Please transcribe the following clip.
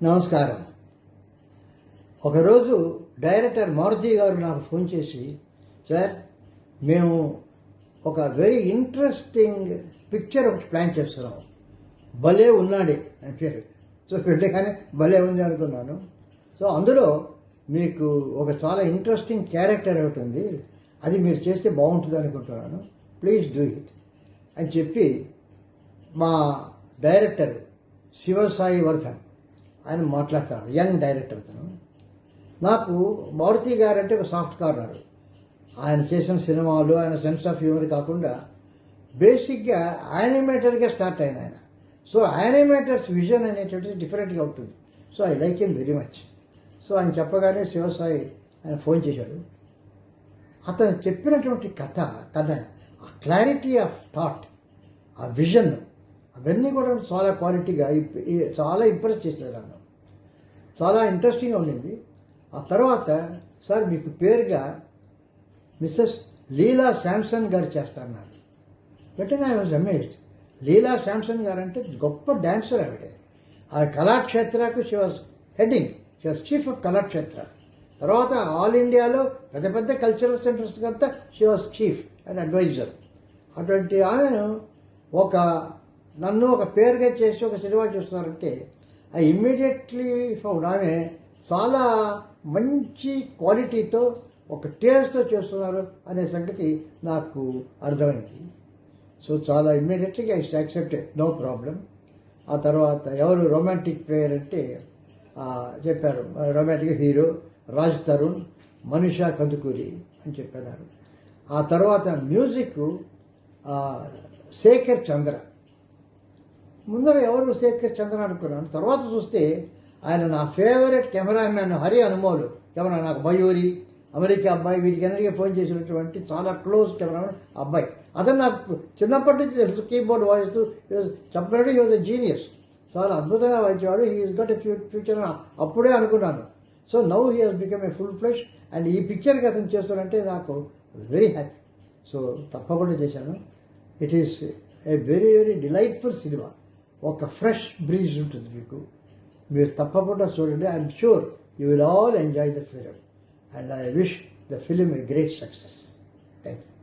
నమస్కారం. ఒకరోజు డైరెక్టర్ మారుతి గారు నాకు ఫోన్ చేసి, సార్ మేము ఒక వెరీ ఇంట్రెస్టింగ్ పిక్చర్ ఒకటి ప్లాన్ చేస్తున్నాం, భలే ఉన్నాడే అని పేరు. సో పెట్టగానే భలే ఉంది అనుకున్నాను. సో అందులో మీకు ఒక చాలా ఇంట్రెస్టింగ్ క్యారెక్టర్ ఒకటి ఉంది, అది మీరు చేస్తే బాగుంటుంది అనుకుంటున్నాను, ప్లీజ్ డూ ఇట్ అని చెప్పి మా డైరెక్టర్ శివసాయి వర్ధన్ ఆయన మాట్లాడతాడు. యంగ్ డైరెక్టర్ అతను. నాకు మారుతి గారు అంటే ఒక సాఫ్ట్ కార్నర్. ఆయన చేసిన సినిమాలు, ఆయన సెన్స్ ఆఫ్ హ్యూమర్ కాకుండా బేసిక్గా యానిమేటర్గా స్టార్ట్ అయిన ఆయన. సో యానిమేటర్స్ విజన్ అనేటువంటిది డిఫరెంట్గా ఉంటుంది. So I like him very much. So ఆయన చెప్పగానే శివసాయి ఆయన ఫోన్ చేశాడు. అతను చెప్పినటువంటి కథ ఆ క్లారిటీ ఆఫ్ థాట్, ఆ విజన్, అవన్నీ కూడా చాలా క్వాలిటీగా చాలా ఇంప్రెస్ చేశారు నన్ను. చాలా ఇంట్రెస్టింగ్గా ఉండింది. ఆ తర్వాత సార్ మీకు పేరుగా మిస్సెస్ లీలా శాంసన్ గారు చేస్తున్నారు. వెంటనే I was amazed. Leela Samson గారు అంటే గొప్ప డాన్సర్ ఆవిడే. ఆ కళాక్షేత్రకు she was heading, she was chief of Kalakshetra. తర్వాత ఆల్ ఇండియాలో పెద్ద పెద్ద కల్చరల్ సెంటర్స్ అంతా she was chief and adviser. అటువంటి ఆమెను నన్ను ఒక పేరుగా చేసి ఒక సినిమా చూస్తున్నారంటే ఐ ఇమ్మీడియట్లీ ఫౌండ్ ఆమె చాలా మంచి క్వాలిటీతో ఒక టేస్ట్తో చేస్తున్నారు అనే సంగతి నాకు అర్థమైంది. సో చాలా ఇమ్మీడియట్గా ఐ యాక్సెప్టెడ్, నో ప్రాబ్లం. ఆ తర్వాత ఎవరు రొమాంటిక్ ప్లేయర్ అంటే చెప్పారు, రొమాంటిక్ హీరో రాజ్ తరుణ్, మనీషా కందుకూరి అని చెప్పారు. ఆ తర్వాత మ్యూజిక్ శేఖర్ చంద్ర. ముందర ఎవరు శేఖర్ చంద్ర అనుకున్నాను, తర్వాత చూస్తే ఆయన నా favourite cameraman Hari Anumolu, camera నాకు మయూరి, అమెరికా అబ్బాయి, వీటికి అందరికీ ఫోన్ చేసినటువంటి చాలా క్లోజ్ కెమెరామెన్ అబ్బాయి. అతను నాకు చిన్నప్పటి నుంచి తెలుసు, కీబోర్డ్ వాయిస్తూ చెప్పినట్టు హీ వాజ్ ఎ జీనియస్, చాలా అద్భుతంగా వాయించేవాడు. He is got a future అప్పుడే అనుకున్నాను. So now he has become a full flesh. And ఈ పిక్చర్కి అతను చేస్తానంటే నాకు వెరీ హ్యాపీ. సో తప్పకుండా చేశాను. It is a very very delightful cinema. ఒక ఫ్రెష్ బ్రీజ్ ఉంటుంది మీకు, మీరు తప్పకుండా చూడండి. I'm sure you will all enjoy the film and I wish the film a great success. Thank you.